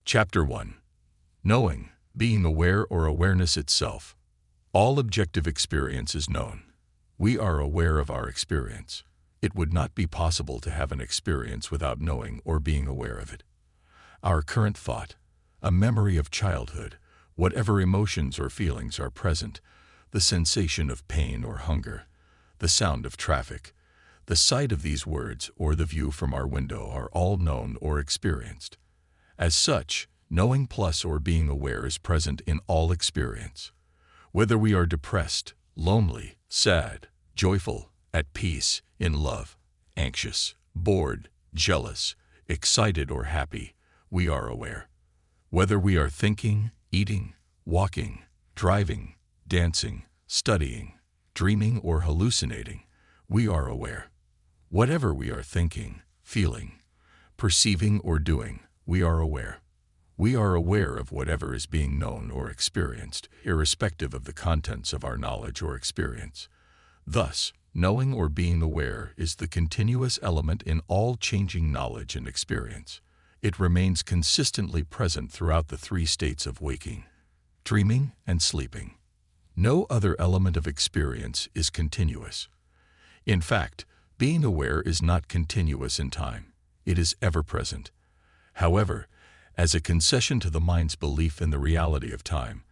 Chapter 1. Knowing, being aware or awareness itself. All objective experience is known. We are aware of our experience. It would not be possible to have an experience without knowing or being aware of it. Our current thought, a memory of childhood, whatever emotions or feelings are present, the sensation of pain or hunger, the sound of traffic, the sight of these words or the view from our window are all known or experienced. As such, knowing plus or being aware is present in all experience. Whether we are depressed, lonely, sad, joyful, at peace, in love, anxious, bored, jealous, excited or happy, we are aware. Whether we are thinking, eating, walking, driving, dancing, studying, dreaming or hallucinating, we are aware. Whatever we are thinking, feeling, perceiving or doing, we are aware. We are aware of whatever is being known or experienced, irrespective of the contents of our knowledge or experience. Thus, knowing or being aware is the continuous element in all changing knowledge and experience. It remains consistently present throughout the three states of waking, dreaming, and sleeping. No other element of experience is continuous. In fact, being aware is not continuous in time. It is ever present. However, as a concession to the mind's belief in the reality of time,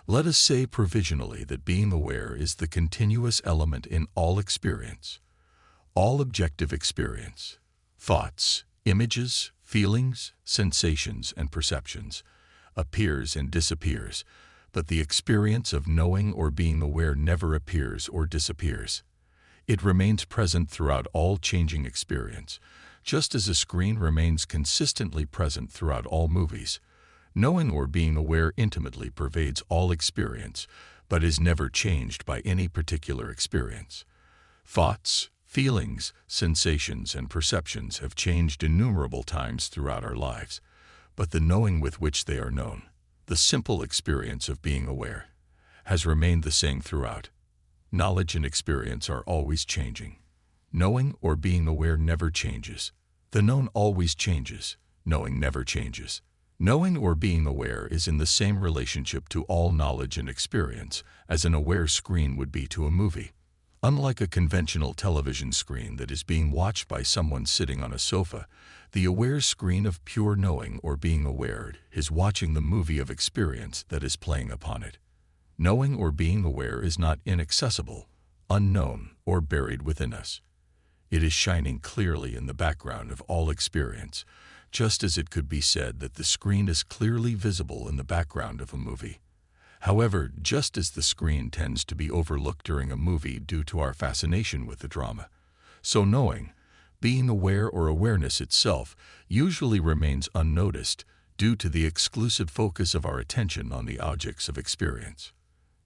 let us say provisionally that being aware is the continuous element in all experience. All objective experience, thoughts, images, feelings, sensations, and perceptions, appears and disappears, but the experience of knowing or being aware never appears or disappears. It remains present throughout all changing experience, just as a screen remains consistently present throughout all movies. Knowing or being aware intimately pervades all experience, but is never changed by any particular experience. Thoughts, feelings, sensations, and perceptions have changed innumerable times throughout our lives, but the knowing with which they are known, the simple experience of being aware, has remained the same throughout. Knowledge and experience are always changing. Knowing or being aware never changes. The known always changes. Knowing never changes. Knowing or being aware is in the same relationship to all knowledge and experience as an aware screen would be to a movie. Unlike a conventional television screen that is being watched by someone sitting on a sofa, the aware screen of pure knowing or being aware is watching the movie of experience that is playing upon it. Knowing or being aware is not inaccessible, unknown, or buried within us. It is shining clearly in the background of all experience, just as it could be said that the screen is clearly visible in the background of a movie. However, just as the screen tends to be overlooked during a movie due to our fascination with the drama, so knowing, being aware or awareness itself usually remains unnoticed due to the exclusive focus of our attention on the objects of experience.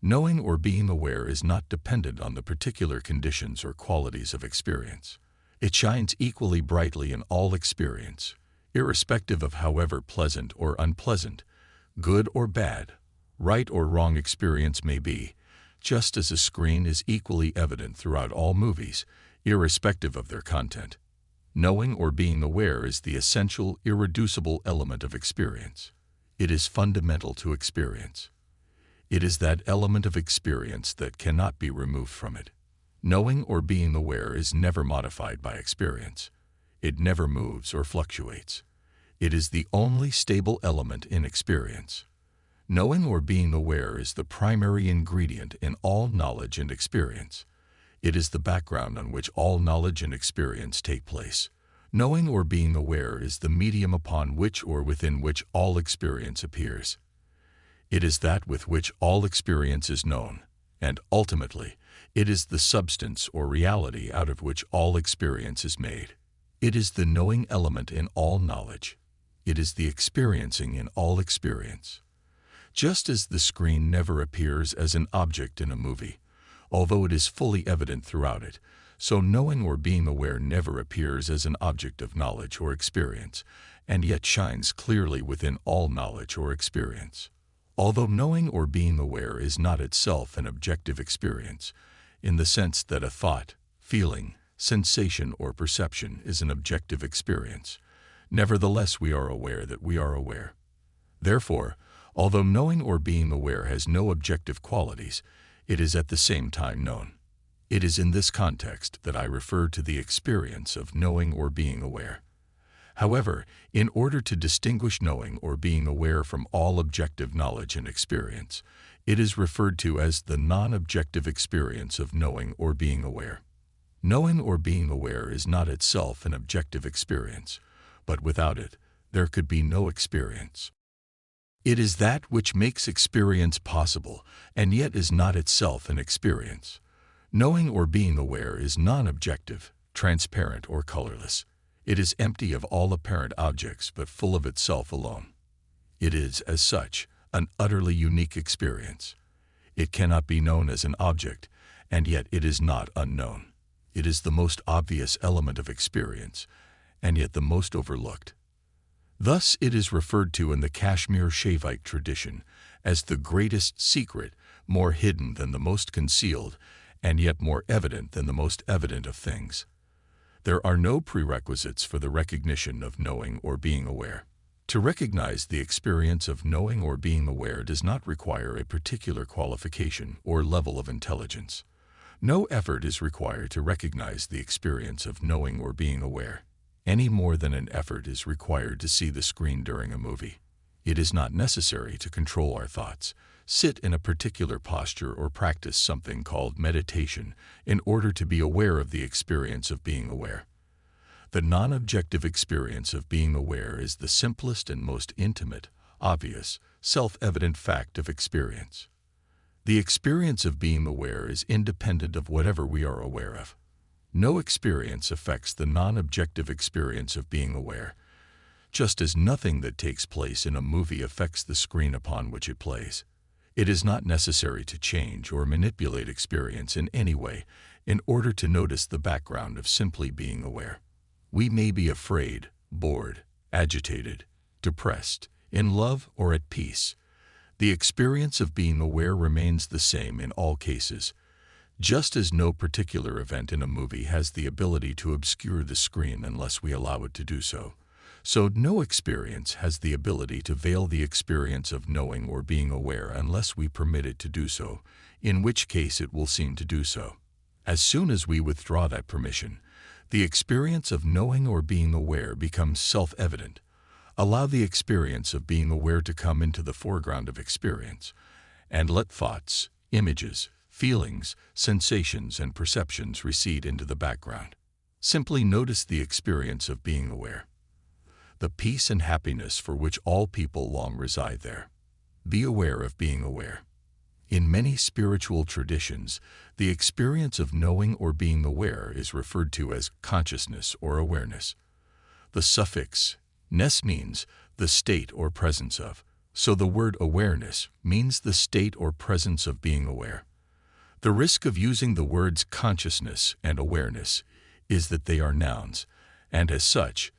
Knowing or being aware is not dependent on the particular conditions or qualities of experience. It shines equally brightly in all experience, irrespective of however pleasant or unpleasant, good or bad, right or wrong experience may be, just as a screen is equally evident throughout all movies, irrespective of their content. Knowing or being aware is the essential, irreducible element of experience. It is fundamental to experience. It is that element of experience that cannot be removed from it. Knowing or being aware is never modified by experience. It never moves or fluctuates. It is the only stable element in experience. Knowing or being aware is the primary ingredient in all knowledge and experience. It is the background on which all knowledge and experience take place. Knowing or being aware is the medium upon which or within which all experience appears. It is that with which all experience is known, and ultimately, it is the substance or reality out of which all experience is made. It is the knowing element in all knowledge. It is the experiencing in all experience. Just as the screen never appears as an object in a movie, although it is fully evident throughout it, so knowing or being aware never appears as an object of knowledge or experience, and yet shines clearly within all knowledge or experience. Although knowing or being aware is not itself an objective experience, in the sense that a thought, feeling, sensation, or perception is an objective experience, nevertheless we are aware that we are aware. Therefore, although knowing or being aware has no objective qualities, it is at the same time known. It is in this context that I refer to the experience of knowing or being aware. However, in order to distinguish knowing or being aware from all objective knowledge and experience, it is referred to as the non-objective experience of knowing or being aware. Knowing or being aware is not itself an objective experience, but without it, there could be no experience. It is that which makes experience possible, and yet is not itself an experience. Knowing or being aware is non-objective, transparent, or colorless. It is empty of all apparent objects but full of itself alone. It is, as such, an utterly unique experience. It cannot be known as an object, and yet it is not unknown. It is the most obvious element of experience, and yet the most overlooked. Thus it is referred to in the Kashmir Shaivite tradition as the greatest secret, more hidden than the most concealed, and yet more evident than the most evident of things. There are no prerequisites for the recognition of knowing or being aware. To recognize the experience of knowing or being aware does not require a particular qualification or level of intelligence. No effort is required to recognize the experience of knowing or being aware, any more than an effort is required to see the screen during a movie. It is not necessary to control our thoughts, sit in a particular posture, or practice something called meditation in order to be aware of the experience of being aware. The non-objective experience of being aware is the simplest and most intimate, obvious, self-evident fact of experience. The experience of being aware is independent of whatever we are aware of. No experience affects the non-objective experience of being aware, just as nothing that takes place in a movie affects the screen upon which it plays. It is not necessary to change or manipulate experience in any way in order to notice the background of simply being aware. We may be afraid, bored, agitated, depressed, in love, or at peace. The experience of being aware remains the same in all cases. Just as no particular event in a movie has the ability to obscure the screen unless we allow it to do so, so no experience has the ability to veil the experience of knowing or being aware unless we permit it to do so, in which case it will seem to do so. As soon as we withdraw that permission, the experience of knowing or being aware becomes self-evident. Allow the experience of being aware to come into the foreground of experience, and let thoughts, images, feelings, sensations, and perceptions recede into the background. Simply notice the experience of being aware. The peace and happiness for which all people long reside there. Be aware of being aware. In many spiritual traditions, the experience of knowing or being aware is referred to as consciousness or awareness. The suffix ness means the state or presence of, so the word awareness means the state or presence of being aware. The risk of using the words consciousness and awareness is that they are nouns, and as such,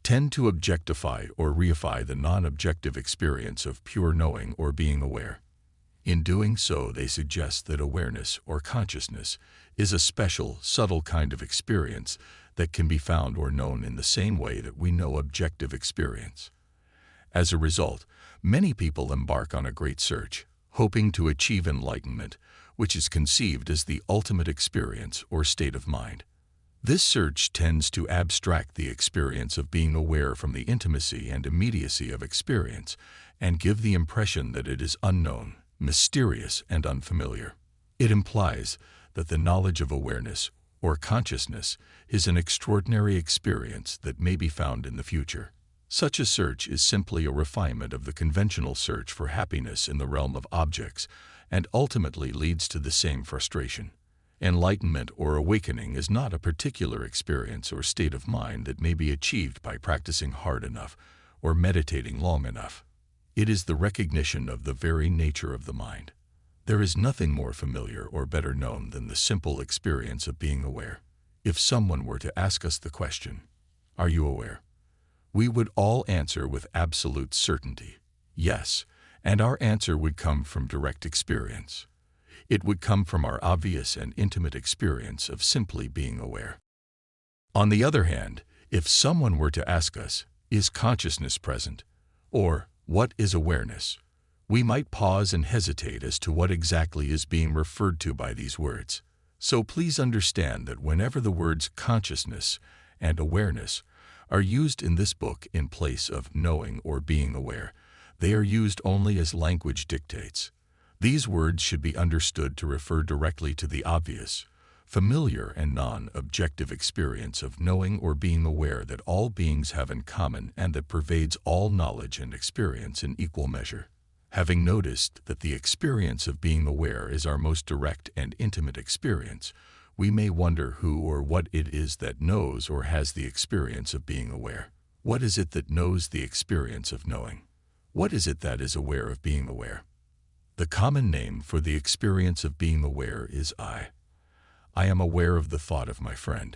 tend to objectify or reify the non-objective experience of pure knowing or being aware. In doing so, they suggest that awareness or consciousness is a special, subtle kind of experience that can be found or known in the same way that we know objective experience. As a result, many people embark on a great search, hoping to achieve enlightenment, which is conceived as the ultimate experience or state of mind. This search tends to abstract the experience of being aware from the intimacy and immediacy of experience and give the impression that it is unknown, mysterious, and unfamiliar. It implies that the knowledge of awareness or consciousness is an extraordinary experience that may be found in the future. Such a search is simply a refinement of the conventional search for happiness in the realm of objects and ultimately leads to the same frustration. Enlightenment or awakening is not a particular experience or state of mind that may be achieved by practicing hard enough or meditating long enough. It is the recognition of the very nature of the mind. There is nothing more familiar or better known than the simple experience of being aware. If someone were to ask us the question, "Are you aware?" we would all answer with absolute certainty, yes, and our answer would come from direct experience. It would come from our obvious and intimate experience of simply being aware. On the other hand, if someone were to ask us, "Is consciousness present?" or What is awareness? We might pause and hesitate as to what exactly is being referred to by these words. So please understand that whenever the words consciousness and awareness are used in this book in place of knowing or being aware, they are used only as language dictates. These words should be understood to refer directly to the obvious, familiar and non-objective experience of knowing or being aware that all beings have in common and that pervades all knowledge and experience in equal measure. Having noticed that the experience of being aware is our most direct and intimate experience, we may wonder who or what it is that knows or has the experience of being aware. What is it that knows the experience of knowing? What is it that is aware of being aware? The common name for the experience of being aware is I. I am aware of the thought of my friend.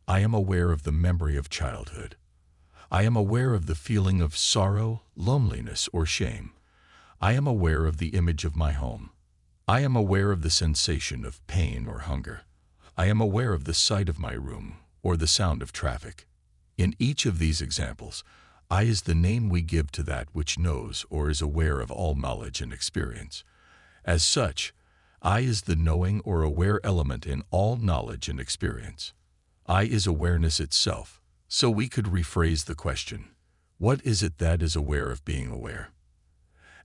I am aware of the memory of childhood. I am aware of the feeling of sorrow, loneliness, or shame. I am aware of the image of my home. I am aware of the sensation of pain or hunger. I am aware of the sight of my room or the sound of traffic. In each of these examples, I is the name we give to that which knows or is aware of all knowledge and experience. As such, I is the knowing or aware element in all knowledge and experience. I is awareness itself. So we could rephrase the question, what is it that is aware of being aware?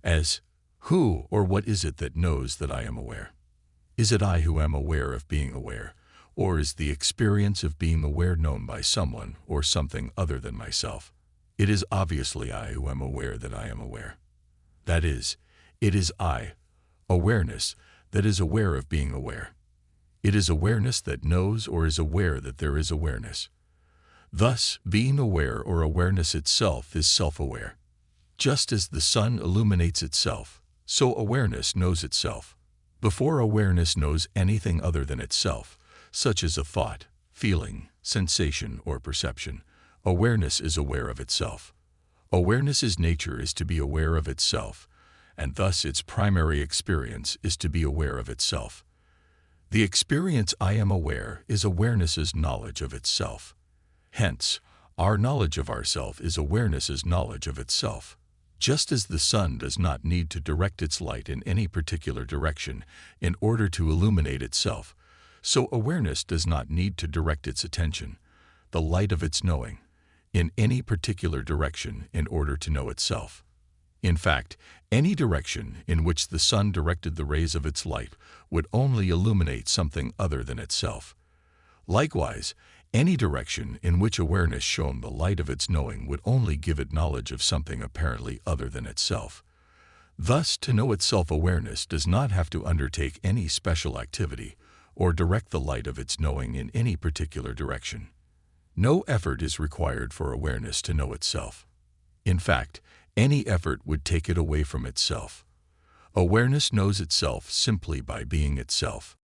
As, who or what is it that knows that I am aware? Is it I who am aware of being aware, or is the experience of being aware known by someone or something other than myself? It is obviously I who am aware that I am aware. That is, it is I, awareness, that is aware of being aware. It is awareness that knows or is aware that there is awareness. Thus, being aware or awareness itself is self-aware. Just as the sun illuminates itself, so awareness knows itself. Before awareness knows anything other than itself, such as a thought, feeling, sensation, or perception, awareness is aware of itself. Awareness's nature is to be aware of itself, and thus its primary experience is to be aware of itself. The experience I am aware is awareness's knowledge of itself. Hence, our knowledge of ourself is awareness's knowledge of itself. Just as the sun does not need to direct its light in any particular direction in order to illuminate itself, so awareness does not need to direct its attention, the light of its knowing, in any particular direction in order to know itself. In fact, any direction in which the sun directed the rays of its light would only illuminate something other than itself. Likewise, any direction in which awareness shone the light of its knowing would only give it knowledge of something apparently other than itself. Thus, to know its self-awareness does not have to undertake any special activity or direct the light of its knowing in any particular direction. No effort is required for awareness to know itself. In fact, any effort would take it away from itself. Awareness knows itself simply by being itself.